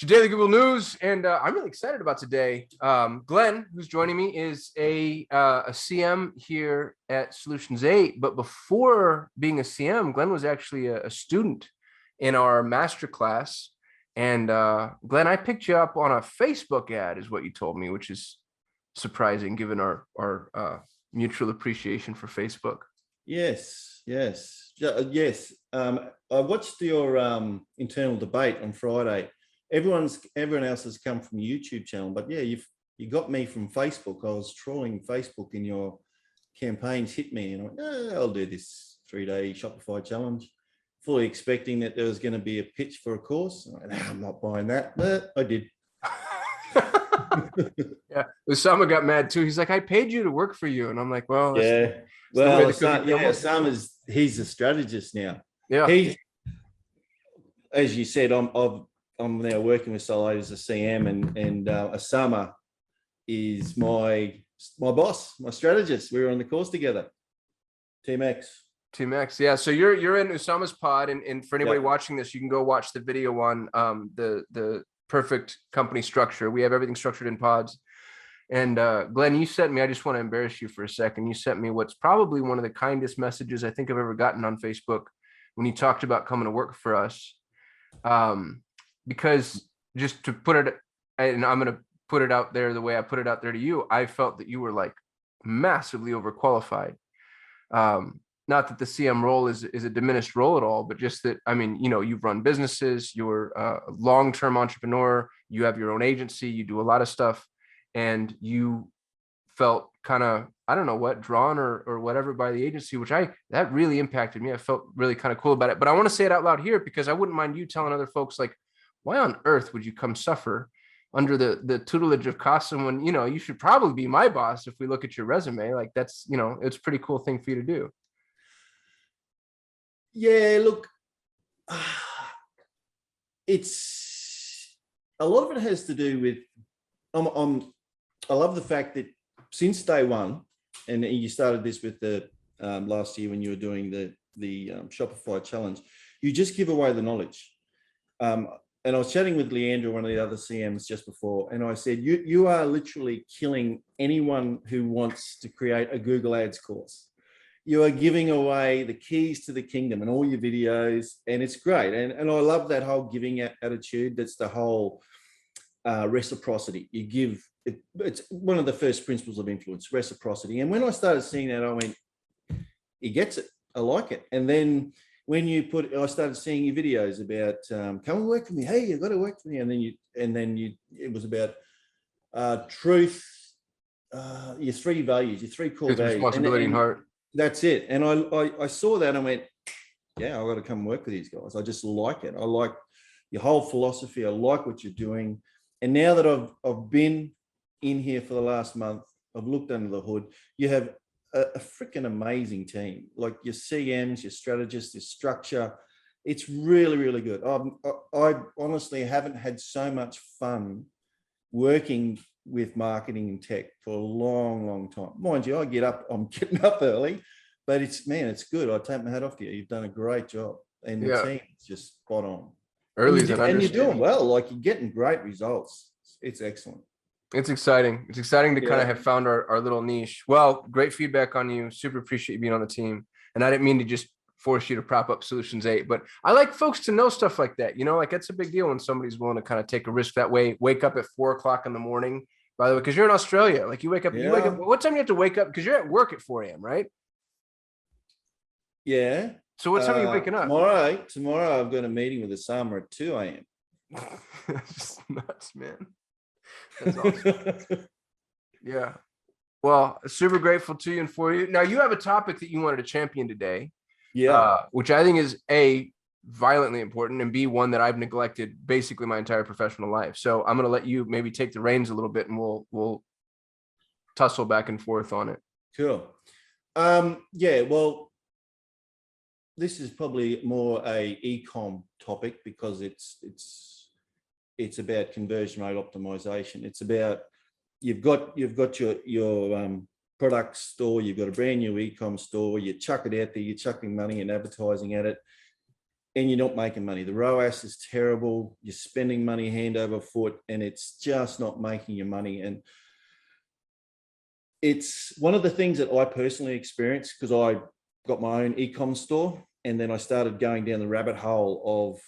your Daily Google News, and I'm really excited about today. Glen, who's joining me, is a CM here at Solutions 8, but before being a CM, Glen was actually a student in our masterclass. And Glen, I picked you up on a Facebook ad, is what you told me, which is surprising given our mutual appreciation for Facebook. Yes. I watched your internal debate on Friday. Everyone else has come from YouTube channel, but yeah, you got me from Facebook. I was trawling Facebook in your campaigns, hit me, and I went, I'll do this 3-day Shopify challenge, fully expecting that there was going to be a pitch for a course. I went, I'm not buying that, but I did. Yeah, Osama got mad too. He's like, I paid you to work for you, and I'm like, well, he's a strategist now. Yeah, as you said, I'm now working with Solid as a CM, and Osama is my boss, my strategist. We were on the course together. Team X. Yeah. So you're in Osama's pod, and for anybody watching this, you can go watch the video on the perfect company structure. We have everything structured in pods. And Glen, you sent me, I just want to embarrass you for a second. You sent me what's probably one of the kindest messages I think I've ever gotten on Facebook when you talked about coming to work for us. Because just to put it, and I'm going to put it out there the way I put it out there to you, I felt that you were like massively overqualified. Not that the CM role is a diminished role at all, but just that, I mean, you know, you've run businesses, you're a long-term entrepreneur, you have your own agency, you do a lot of stuff, and you felt kind of, I don't know what, drawn or whatever by the agency, which that really impacted me. I felt really kind of cool about it, but I want to say it out loud here because I wouldn't mind you telling other folks, like, why on earth would you come suffer under the tutelage of Kasim when, you know, you should probably be my boss if we look at your resume? Like, that's, you know, it's a pretty cool thing for you to do. Yeah, look, it's a lot of it has to do with, I love the fact that since day one, and you started this with the last year when you were doing the Shopify challenge, you just give away the knowledge. And I was chatting with Leandra, one of the other CMs just before, and I said, you are literally killing anyone who wants to create a Google Ads course. You are giving away the keys to the kingdom and all your videos, and it's great. And I love that whole giving attitude. That's the whole reciprocity. You give, it's one of the first principles of influence, reciprocity. And when I started seeing that, I went, he gets it. I like it. And then when I started seeing your videos about come and work for me. Hey, you've got to work for me. And then it was about truth, your three values, your three core values. Responsibility and heart. That's it. And I saw that and I went, yeah, I've got to come and work with these guys. I just like it. I like your whole philosophy. I like what you're doing. And now that I've been in here for the last month, I've looked under the hood. You have a freaking amazing team, like your CMs, your strategists, your structure. It's really, really good. I honestly haven't had so much fun working with marketing and tech for a long, long time. Mind you, I'm getting up early, but it's good. I take my hat off to you. You've done a great job. And the team is just spot on. And you're doing well. Like, you're getting great results. It's excellent. It's exciting. It's exciting to kind of have found our little niche. Well, great feedback on you. Super appreciate you being on the team. And I didn't mean to just force you to prop up Solutions 8, but I like folks to know stuff like that. You know, like, that's a big deal when somebody's willing to kind of take a risk that way, wake up at 4:00 in the morning, by the way, because you're in Australia. Like, you wake up, what time do you have to wake up? Because you're at work at 4 a.m., right? Yeah. So what time are you waking up? Tomorrow I've got a meeting with Osama at 2 a.m. That's nuts, man. That's awesome. Yeah. Well, super grateful to you and for you. Now, you have a topic that you wanted to champion today. Yeah. Which I think is A, violently important, and B, one that I've neglected basically my entire professional life. So I'm going to let you maybe take the reins a little bit, and we'll tussle back and forth on it. Cool. Yeah, well, this is probably more a e-com topic because it's about conversion rate optimization. It's about you've got your product store, you've got a brand new e-com store, you chuck it out there, you're chucking money and advertising at it. and you're not making money. The ROAS is terrible. You're spending money hand over foot, and it's just not making you money. And it's one of the things that I personally experienced, because I got my own e-com store, and then I started going down the rabbit hole of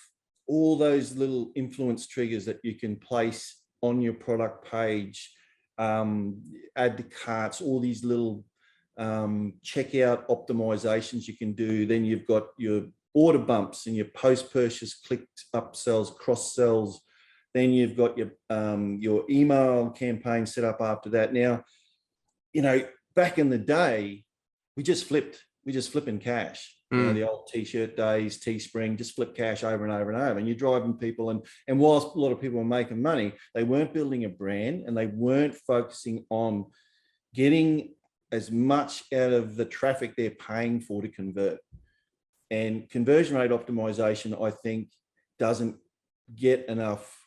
all those little influence triggers that you can place on your product page, add to carts, all these little checkout optimizations you can do. Then you've got your order bumps and your post-purchase clicked upsells, cross sells. Then you've got your email campaign set up after that. Now, you know, back in the day, we just flipping cash. You know, the old t-shirt days, Teespring, just flip cash over and over and over. And you're driving people. And whilst a lot of people were making money, they weren't building a brand, and they weren't focusing on getting as much out of the traffic they're paying for to convert. And conversion rate optimization, I think, doesn't get enough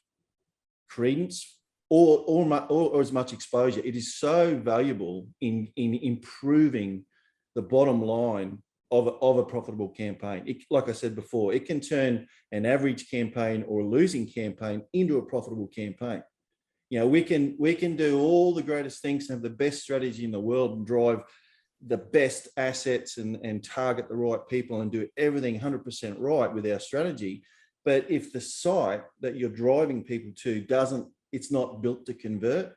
credence or as much exposure. It is so valuable in improving the bottom line of a profitable campaign. Like I said before, it can turn an average campaign or a losing campaign into a profitable campaign. You know, we can do all the greatest things and have the best strategy in the world and drive the best assets and target the right people and do everything 100% right with our strategy. But if the site that you're driving people to it's not built to convert,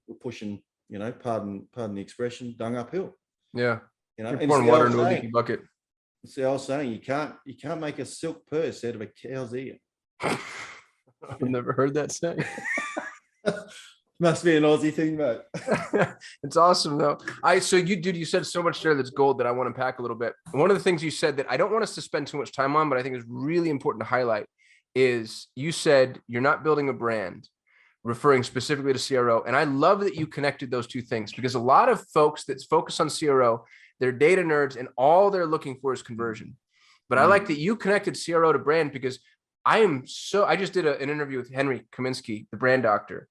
we're pushing, you know, pardon the expression, dung uphill. Yeah. You know, you're pouring water into a leaky bucket. It's the old saying, you can't make a silk purse out of a cow's ear. I've never heard that saying. Must be an Aussie thing, mate. It's awesome though. You said so much there that's gold that I want to unpack a little bit. One of the things you said that I don't want us to spend too much time on, but I think is really important to highlight is you said you're not building a brand, referring specifically to CRO. And I love that you connected those two things, because a lot of folks that focus on CRO, they're data nerds and all they're looking for is conversion. But I like that you connected CRO to brand, because I just did an interview with Henry Kaminsky, the brand doctor.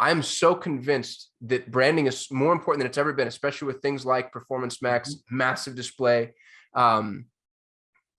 I'm so convinced that branding is more important than it's ever been, especially with things like Performance Max, massive display.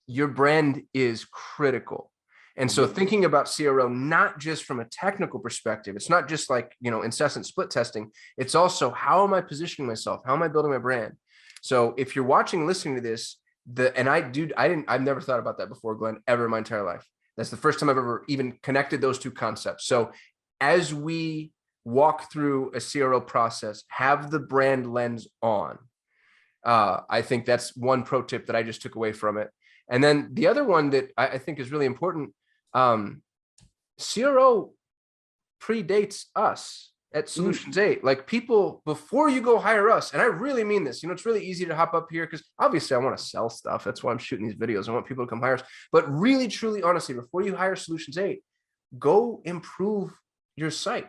Your brand is critical. And so thinking about CRO, not just from a technical perspective, it's not just like, you know, incessant split testing. It's also, how am I positioning myself? How am I building my brand? So if you're watching, listening to this, I've never thought about that before, Glenn, ever in my entire life. That's the first time I've ever even connected those two concepts. So as we walk through a CRO process, have the brand lens on. I think that's one pro tip that I just took away from it. And then the other one that I think is really important, CRO predates us at Solutions 8. Like, people, before you go hire us, and I really mean this, you know, it's really easy to hop up here because obviously I want to sell stuff. That's why I'm shooting these videos. I want people to come hire us. But really, truly, honestly, before you hire Solutions 8, go improve your site.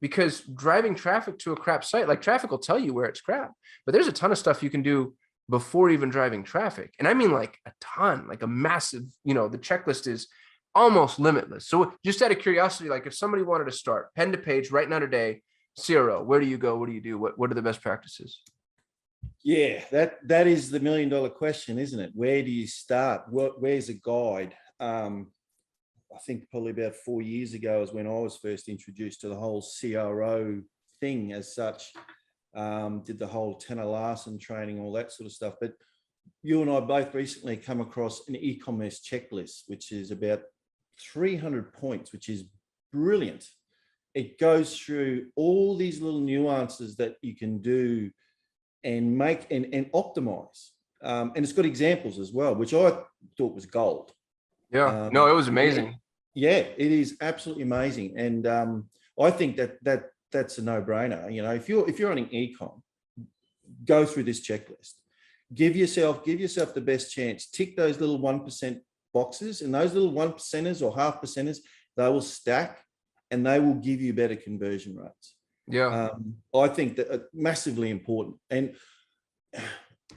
Because driving traffic to a crap site, like, traffic will tell you where it's crap, but there's a ton of stuff you can do before even driving traffic. And I mean, like, a ton, like a massive, you know, the checklist is almost limitless. So just out of curiosity, like, if somebody wanted to start pen to page right now today, CRO, where do you go? What do you do? What are the best practices? Yeah, that is the $1 million question, isn't it? Where do you start? Where's a guide? I think probably about 4 years ago is when I was first introduced to the whole CRO thing as such. Did the whole Tanner Larson training, all that sort of stuff. But you and I both recently come across an e-commerce checklist, which is about 300 points, which is brilliant. It goes through all these little nuances that you can do and make and optimize. And it's got examples as well, which I thought was gold. Yeah, no, it was amazing. Yeah, it is absolutely amazing. And I think that's a no-brainer. You know, if you're running e-com, go through this checklist. Give yourself the best chance. Tick those little 1% boxes, and those little 1%ers or half percenters, they will stack and they will give you better conversion rates. Yeah. I think that massively important. And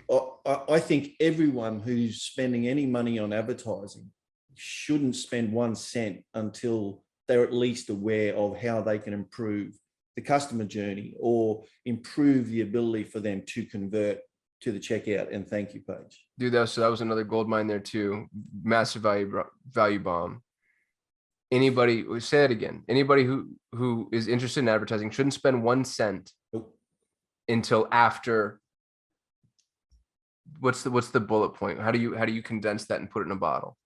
I think everyone who's spending any money on advertising shouldn't spend 1 cent until they're at least aware of how they can improve the customer journey or improve the ability for them to convert to the checkout and thank you page. Dude, so that was another gold mine there too. Massive value bomb. Anybody, say it again. Anybody who is interested in advertising shouldn't spend 1 cent until after. What's the bullet point? How do you condense that and put it in a bottle?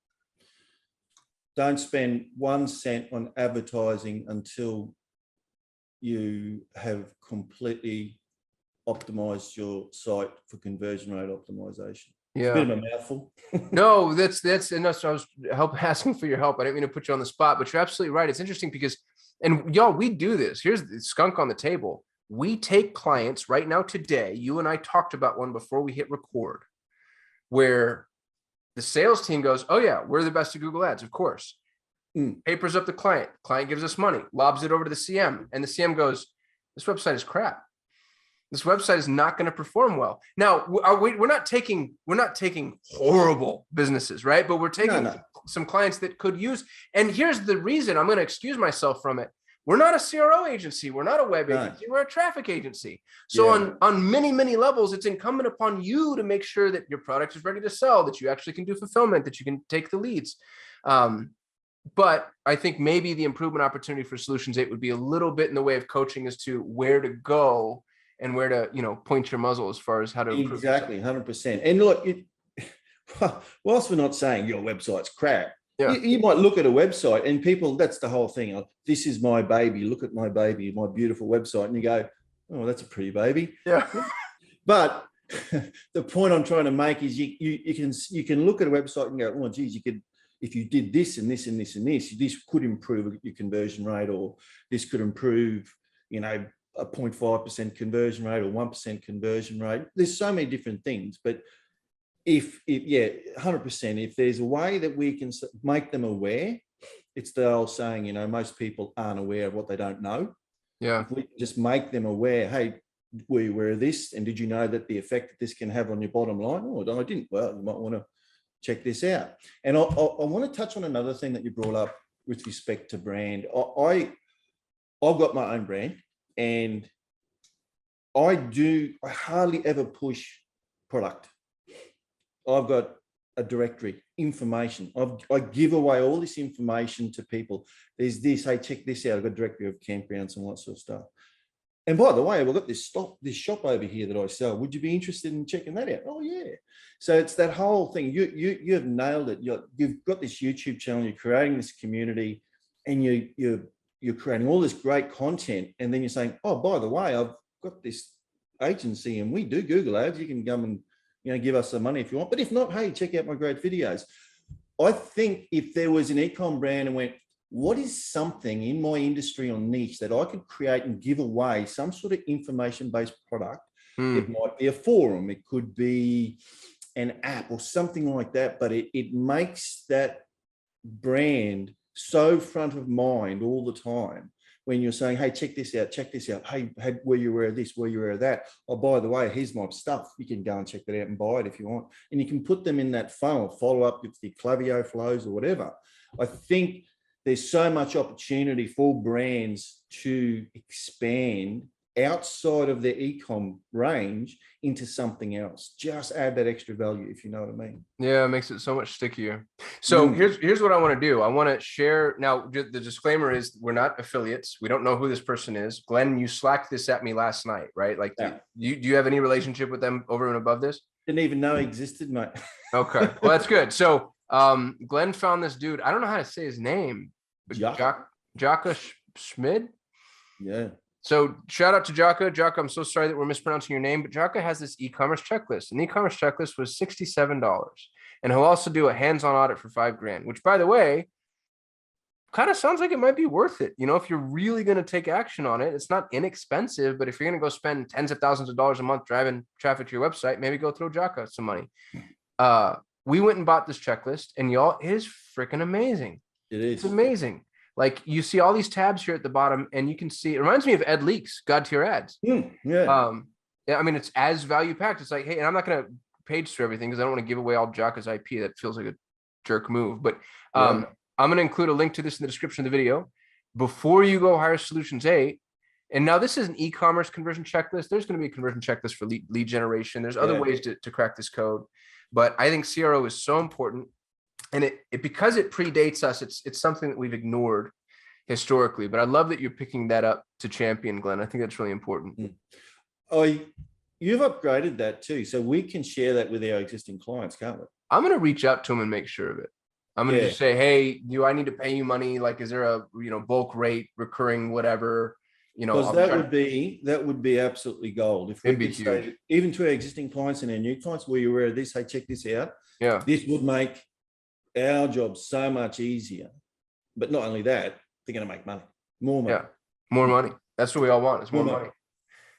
Don't spend 1 cent on advertising until you have completely optimized your site for conversion rate optimization. Yeah. It's a bit of a mouthful. No, that's and that's I was asking for your help. I didn't mean to put you on the spot, but you're absolutely right. It's interesting because, and y'all, we do this. Here's the skunk on the table. We take clients right now today. You and I talked about one before we hit record, where the sales team goes, "Oh yeah, we're the best at Google Ads, of course." Papers up the client. Client gives us money, lobs it over to the CM, and the CM goes, "This website is crap. This website is not going to perform well." Now, we're not taking horrible businesses, right? But we're taking some clients that could use. And here's the reason I'm going to excuse myself from it. We're not a CRO agency. We're not a web agency. We're a traffic agency. So on many, many levels, it's incumbent upon you to make sure that your product is ready to sell, that you actually can do fulfillment, that you can take the leads. But I think maybe the improvement opportunity for Solutions 8 would be a little bit in the way of coaching as to where to go and where to, point your muzzle as far as how to improve. Exactly, 100%. And look, whilst we're not saying your website's crap, you might look at a website and people, that's the whole thing. This is my baby. Look at my baby, my beautiful website. And you go, oh, that's a pretty baby. Yeah. But the point I'm trying to make is you can look at a website and go, oh, geez, you could, if you did this and this and this and this could improve your conversion rate, or this could improve, a 0.5% conversion rate or 1% conversion rate. There's so many different things, but if 100%, if there's a way that we can make them aware, it's the old saying, most people aren't aware of what they don't know. Yeah. If we just make them aware, hey, were you aware of this? And did you know that the effect that this can have on your bottom line? Oh, no, I didn't. Well, you might want to check this out. And I want to touch on another thing that you brought up with respect to brand. I've got my own brand, and I hardly ever push product. I've got a directory, information. I give away all this information to people. There's this, hey, check this out. I've got a directory of campgrounds and all that sort of stuff. And by the way, I've got this shop over here that I sell. Would you be interested in checking that out? Oh yeah. So it's that whole thing. You have nailed it. You've got this YouTube channel. You're creating this community, and you're creating all this great content. And then you're saying, oh, by the way, I've got this agency and we do Google Ads. You can come and give us some money if you want. But if not, hey, check out my great videos. I think if there was an e-com brand and went, what is something in my industry or niche that I could create and give away, some sort of information-based product? It might be a forum, it could be an app or something like that, but it makes that brand so front of mind all the time. When you're saying, hey, check this out. Hey, were you aware of this? Were you aware of that? Oh, by the way, here's my stuff. You can go and check that out and buy it if you want. And you can put them in that funnel, follow up with the Klaviyo flows or whatever. I think there's so much opportunity for brands to expand outside of their e-com range into something else. Just add that extra value, if you know what I mean. Yeah, it makes it so much stickier. So here's what I want to do. I want to share. Now, the disclaimer is we're not affiliates. We don't know who this person is. Glenn, you slacked this at me last night, right? Like, do you have any relationship with them over and above this? Didn't even know he existed, mate. Okay, well, that's good. So Glenn found this dude. I don't know how to say his name. Jaka Schmid. Yeah. So shout out to Jaka. Jaka, I'm so sorry that we're mispronouncing your name, but Jaka has this e-commerce checklist. And the e-commerce checklist was $67. And he'll also do a hands-on audit for $5,000, which, by the way, kind of sounds like it might be worth it. If you're really going to take action on it, it's not inexpensive, but if you're going to go spend tens of thousands of dollars a month driving traffic to your website, maybe go throw Jaka some money. We went and bought this checklist, and y'all, it is freaking amazing. It is. It's amazing. Like, you see all these tabs here at the bottom, and you can see, it reminds me of Ed Leak's God Tier Ads. Yeah. I mean, it's as value packed. It's like, hey, and I'm not going to page through everything because I don't want to give away all Jaka's IP. That feels like a jerk move. But I'm going to include a link to this in the description of the video. Before you go hire Solutions 8, And now this is an e-commerce conversion checklist. There's going to be a conversion checklist for lead generation. There's other ways to crack this code, but I think CRO is so important. And it because it predates us, it's something that we've ignored historically. But I love that you're picking that up to champion, Glenn. I think that's really important. Oh, you've upgraded that too, so we can share that with our existing clients, can't we? I'm going to reach out to them and make sure of it. I'm going to just say, hey, do I need to pay you money? Like, is there a bulk rate, recurring, whatever? Because that would be absolutely gold. If we could say, even to our existing clients and our new clients, were you aware of this? Hey, check this out. Yeah, this would make our job so much easier. But not only that, they're going to make money, more money. Yeah, more money. That's what we all want. Is more money.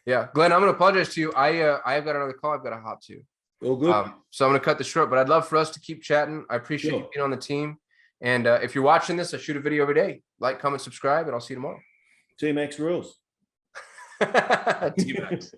Yeah, Glenn, I'm going to apologize to you. I've got another call I've got to hop to. All good. So I'm going to cut this short, but I'd love for us to keep chatting. I appreciate you being on the team. And if you're watching this, I shoot a video every day. Like, comment, subscribe, and I'll see you tomorrow. Team X rules. Team X.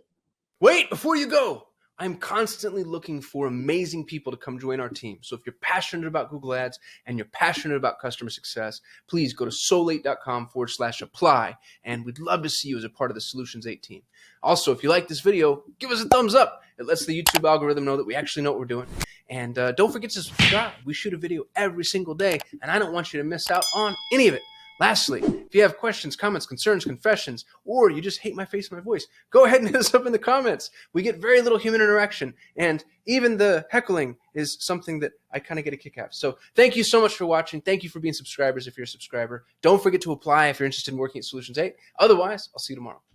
Wait, before you go, I'm constantly looking for amazing people to come join our team. So if you're passionate about Google Ads and you're passionate about customer success, please go to solate.com/apply. And we'd love to see you as a part of the Solutions 8 team. Also, if you like this video, give us a thumbs up. It lets the YouTube algorithm know that we actually know what we're doing. And don't forget to subscribe. We shoot a video every single day, and I don't want you to miss out on any of it. Lastly, if you have questions, comments, concerns, confessions, or you just hate my face and my voice, go ahead and hit us up in the comments. We get very little human interaction, and even the heckling is something that I kind of get a kick out of. So thank you so much for watching. Thank you for being subscribers if you're a subscriber. Don't forget to apply if you're interested in working at Solutions 8. Otherwise, I'll see you tomorrow.